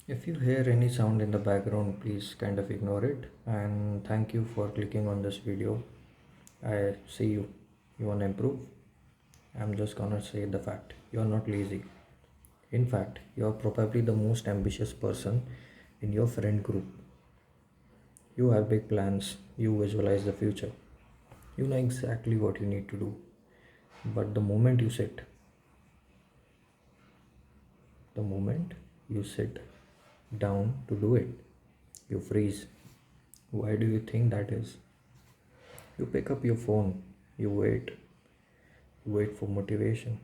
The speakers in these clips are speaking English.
If you hear any sound in the background, please kind of ignore it. And thank you for clicking on this video. I see you. You want to improve? I'm just gonna say the fact. You're not lazy. In fact, you're probably the most ambitious person in your friend group. You have big plans. You visualize the future. You know exactly what you need to do. But the moment you sit down to do it, you freeze. Why do you think that is? You pick up your phone, you wait for motivation,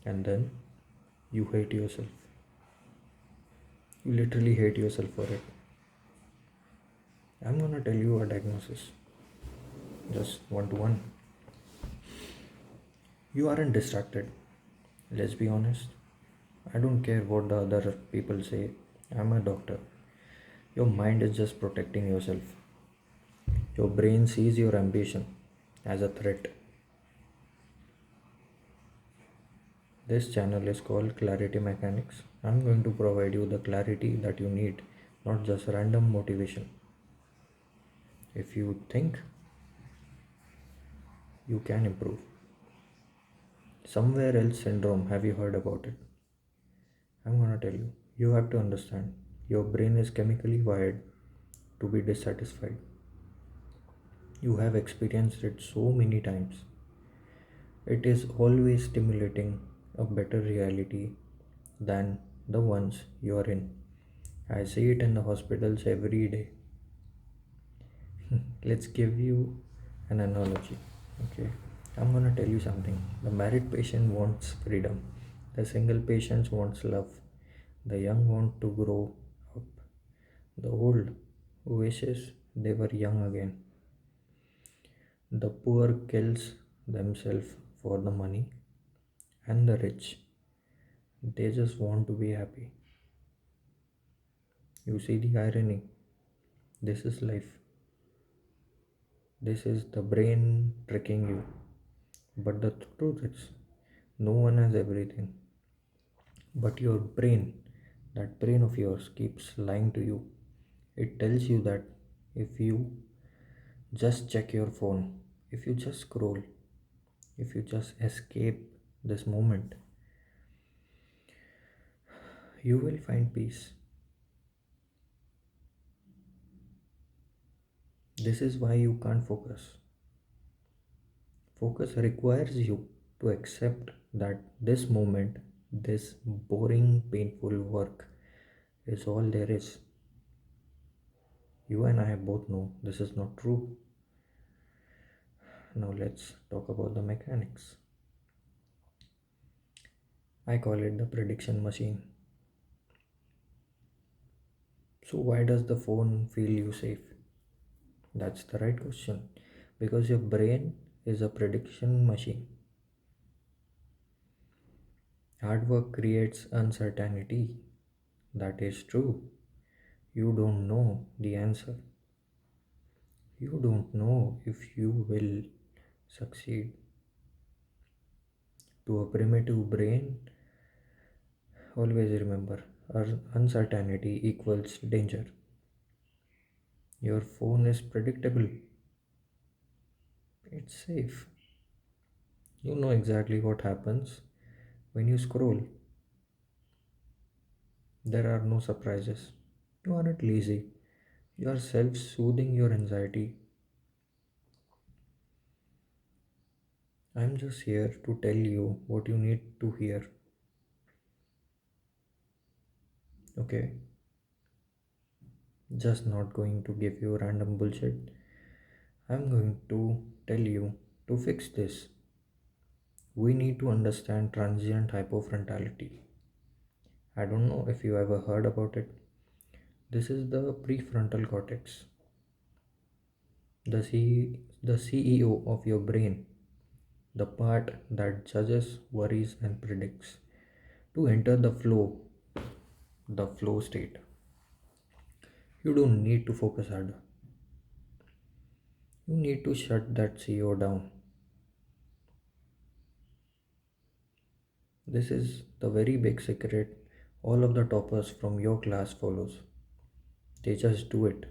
and then you hate yourself. You literally hate yourself for it. I'm gonna tell you a diagnosis, just one to one. You aren't distracted. Let's be honest. I don't care what the other people say. I'm a doctor. Your mind is just protecting yourself. Your brain sees your ambition as a threat. This channel is called Clarity Mechanics. I'm going to provide you the clarity that you need, not just random motivation. If you think you can improve. Somewhere else syndrome, have you heard about it? I'm gonna tell you. You have to understand your brain is chemically wired to be dissatisfied. You have experienced it so many times. It is always stimulating a better reality than the ones you are in. I see it in the hospitals every day. Let's give you an analogy. Okay, I'm gonna tell you something. The married patient wants freedom, the single patient wants love, the young want to grow up, the old wishes they were young again. The poor kills themselves for the money, and the rich, they just want to be happy. You see the irony? This is life. This is the brain tricking you. But the truth is, no one has everything. But your brain, that brain of yours, keeps lying to you. It tells you that if you just check your phone, if you just scroll, if you just escape this moment, you will find peace. This is why you can't focus. Focus requires you to accept that this moment, this boring, painful work is all there is. You and I both know this is not true. Now let's talk about the mechanics. I call it the prediction machine. So, why does the phone feel you safe? That's the right question. Because your brain is a prediction machine. Hard work creates uncertainty. That is true. You don't know the answer. You don't know if you will succeed. To a primitive brain, always remember uncertainty equals danger. Your phone is predictable, it's safe. You know exactly what happens when you scroll. There are no surprises. You aren't lazy. You are self soothing your anxiety. I'm just here to tell you what you need to hear. Okay? Just not going to give you random bullshit. I'm going to tell you to fix this. We need to understand transient hypofrontality. I don't know if you ever heard about it. This is the prefrontal cortex, the CEO of your brain, the part that judges, worries, and predicts. To enter the flow state, you don't need to focus harder. You need to shut that CEO down. This is the very big secret All of the toppers from your class follows. They just do it.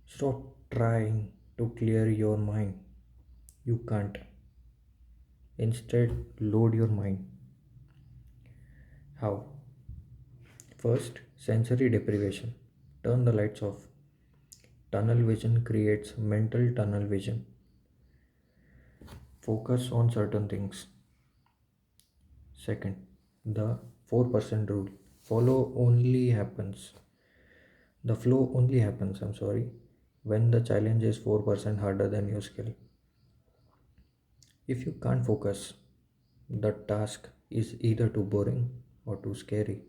Stop trying to clear your mind. You can't. Instead, load your mind. How? First, sensory deprivation. Turn the lights off. Tunnel vision creates mental tunnel vision. Focus on certain things. Second, the 4% rule. Follow only happens. The flow only happens, when the challenge is 4% harder than your skill. If you can't focus, the task is either too boring or too scary.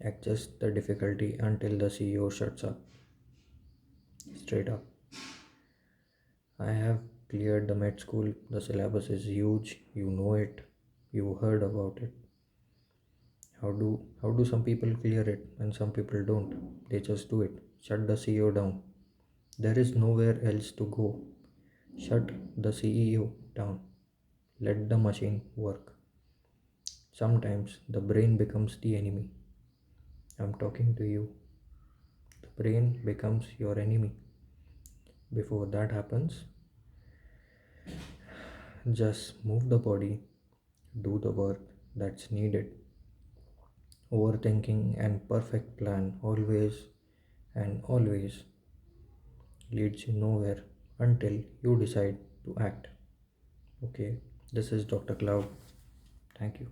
Adjust the difficulty until the CEO shuts up. Straight up. I have cleared the med school. The syllabus is huge. You know it. You heard about it. How do some people clear it and some people don't? They just do it. Shut the CEO down. There is nowhere else to go. Shut the CEO down. Let the machine work. Sometimes the brain becomes the enemy. I'm talking to you. The brain becomes your enemy. Before that happens, just move the body, do the work that's needed. Overthinking and perfect plan always and always leads you nowhere until you decide to act. Okay, this is Dr. Cloud. Thank you.